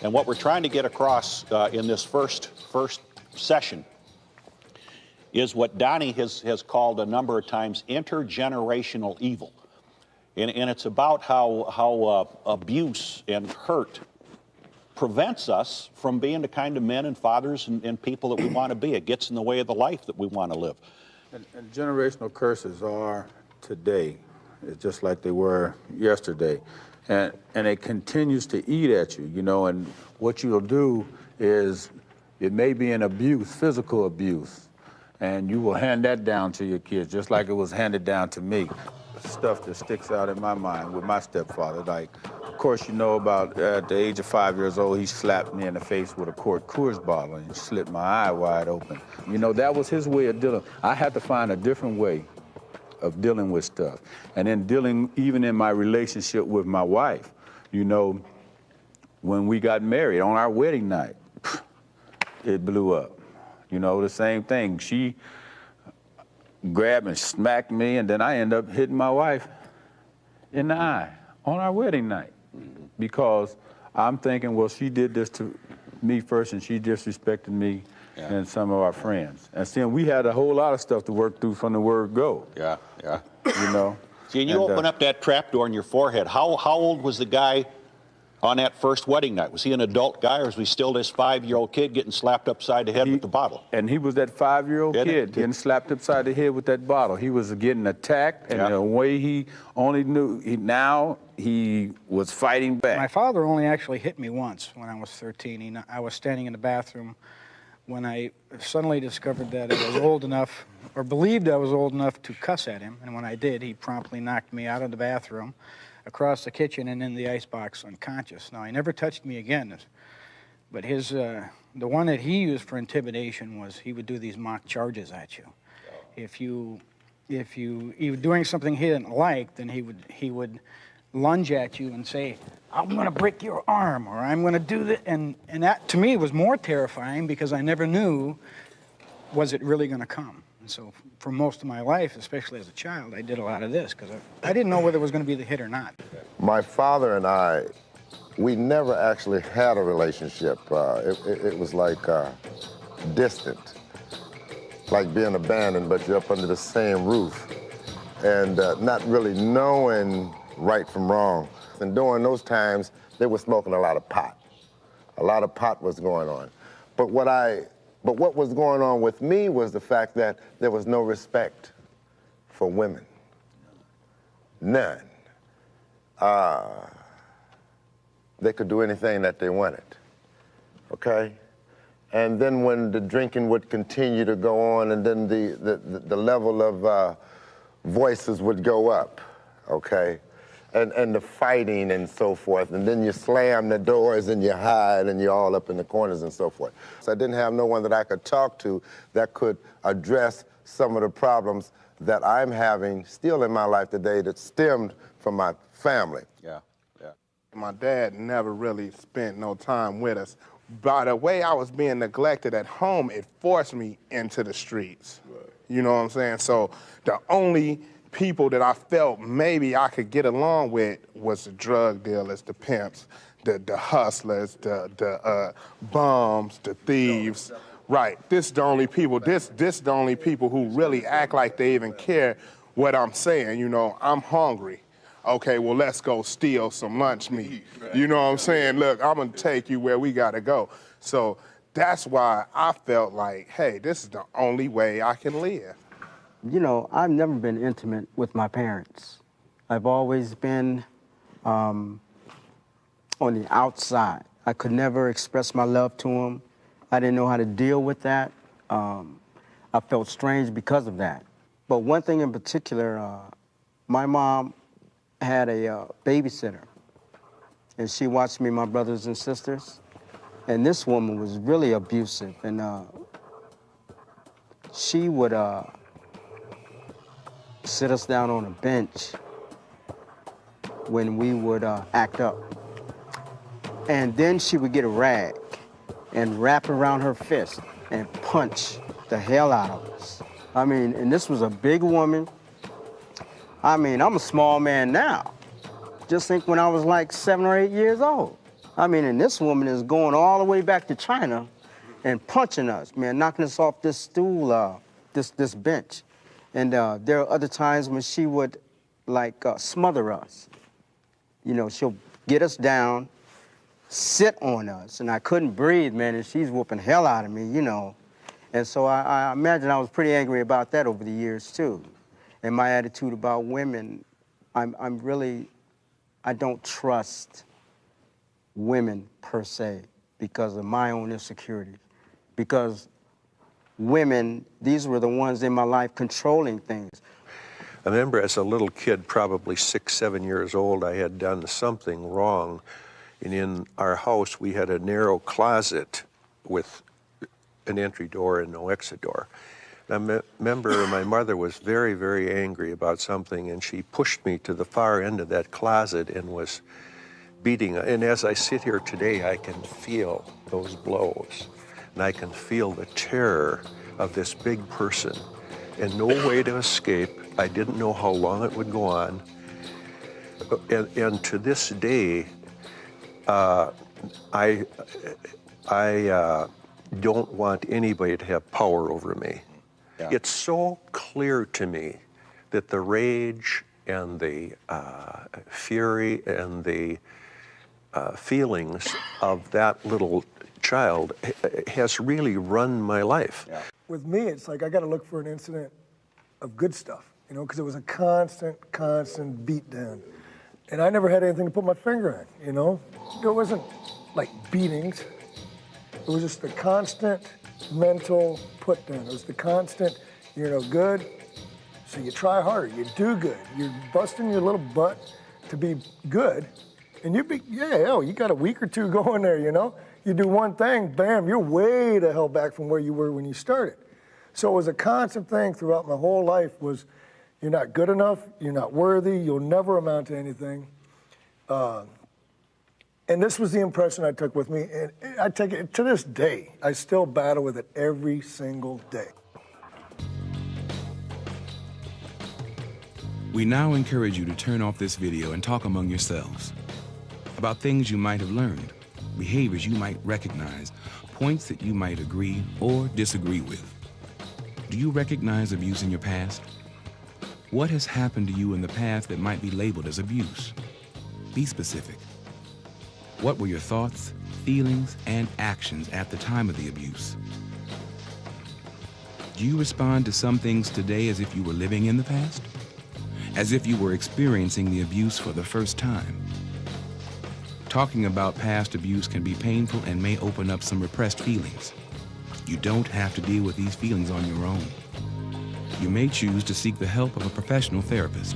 And what we're trying to get across in this first session is what Donnie has called a number of times intergenerational evil. And it's about how abuse and hurt prevents us from being the kind of men and fathers and people that we want to be. It gets in the way of the life that we want to live. And generational curses are today, it's just like they were yesterday. And it continues to eat at you, you know, and what you'll do is, it may be an abuse, physical abuse, and you will hand that down to your kids, just like it was handed down to me. Stuff that sticks out in my mind with my stepfather, like, of course, you know about at the age of 5 years old, he slapped me in the face with a quart Coors bottle and slit my eye wide open. You know, that was his way of dealing. I had to find a different way of dealing with stuff. And then dealing, even in my relationship with my wife, you know, when we got married on our wedding night, it blew up. You know, the same thing. She grabbed and smacked me, and then I end up hitting my wife in the eye on our wedding night. Because I'm thinking, well, she did this to me first, and she disrespected me and some of our friends. And then we had a whole lot of stuff to work through from the word go. Yeah. You know? See, and you open up that trap door in your forehead. How old was the guy on that first wedding night? Was he an adult guy, or was he still this 5-year-old kid getting slapped upside the head with the bottle? And he was that 5-year-old kid getting slapped upside the head with that bottle. He was getting attacked, and the way he only knew, he was fighting back. My father only actually hit me once when I was 13. I was standing in the bathroom when I suddenly discovered that I was old enough, or believed I was old enough to cuss at him. And when I did, he promptly knocked me out of the bathroom, across the kitchen, and in the icebox unconscious. Now, he never touched me again, but the one that he used for intimidation was he would do these mock charges at you. If you were doing something he didn't like, then he would lunge at you and say, I'm going to break your arm, or I'm going to do this. And that, to me, was more terrifying because I never knew, was it really going to come? And so for most of my life, especially as a child, I did a lot of this because I didn't know whether it was going to be the hit or not. My father and I, we never actually had a relationship. It was like distant, like being abandoned, but you're up under the same roof and not really knowing right from wrong. And during those times, they were smoking a lot of pot. A lot of pot was going on. But what was going on with me was the fact that there was no respect for women. None. They could do anything that they wanted, okay? And then when the drinking would continue to go on, and then the level of voices would go up, okay? And the fighting and so forth, and then you slam the doors and you hide and you're all up in the corners and so forth. So I didn't have no one that I could talk to that could address some of the problems that I'm having still in my life today that stemmed from my family. Yeah. My dad never really spent no time with us. By the way I was being neglected at home, it forced me into the streets. Right. You know what I'm saying? So the only people that I felt maybe I could get along with was the drug dealers, the pimps, the hustlers, the bums, the thieves. Right, this is the only people, this the only people who really act like they even care what I'm saying. You know, I'm hungry. Okay, well, let's go steal some lunch meat. You know what I'm saying? Look, I'm gonna take you where we gotta go. So that's why I felt like, hey, this is the only way I can live. You know, I've never been intimate with my parents. I've always been on the outside. I could never express my love to them. I didn't know how to deal with that. I felt strange because of that. But one thing in particular, my mom had a babysitter, and she watched me and my brothers and sisters. And this woman was really abusive, and she would sit us down on a bench when we would act up. And then she would get a rag and wrap it around her fist and punch the hell out of us. I mean, and this was a big woman. I mean, I'm a small man now. Just think when I was like 7 or 8 years old. I mean, and this woman is going all the way back to China and punching us, man, knocking us off this stool, this bench. And there are other times when she would, like, smother us. You know, she'll get us down, sit on us, and I couldn't breathe, man, and she's whooping hell out of me, you know. And so I imagine I was pretty angry about that over the years, too. And my attitude about women, I don't trust women per se because of my own insecurities. Because women, these were the ones in my life controlling things. I remember as a little kid, probably 6, 7 years old, I had done something wrong. And in our house, we had a narrow closet with an entry door and no exit door. And I remember my mother was very, very angry about something, and she pushed me to the far end of that closet and was beating. And as I sit here today, I can feel those blows. And I can feel the terror of this big person and no way to escape. I didn't know how long it would go on. And to this day, I don't want anybody to have power over me. Yeah. It's so clear to me that the rage and the fury and the feelings of that little child has really run my life. Yeah. With me, it's like I got to look for an incident of good stuff, you know, because it was a constant beat down. And I never had anything to put my finger on, you know? There wasn't like beatings. It was just the constant mental put down. It was the constant, you're no good, so you try harder, you do good. You're busting your little butt to be good, and you got a week or two going there, you know? You do one thing, bam, you're way the hell back from where you were when you started. So it was a constant thing throughout my whole life was, you're not good enough, you're not worthy, you'll never amount to anything. And this was the impression I took with me, and I take it to this day. I still battle with it every single day. We now encourage you to turn off this video and talk among yourselves about things you might have learned, behaviors you might recognize, points that you might agree or disagree with. Do you recognize abuse in your past? What has happened to you in the past that might be labeled as abuse? Be specific. What were your thoughts, feelings, and actions at the time of the abuse? Do you respond to some things today as if you were living in the past? As if you were experiencing the abuse for the first time? Talking about past abuse can be painful and may open up some repressed feelings. You don't have to deal with these feelings on your own. You may choose to seek the help of a professional therapist.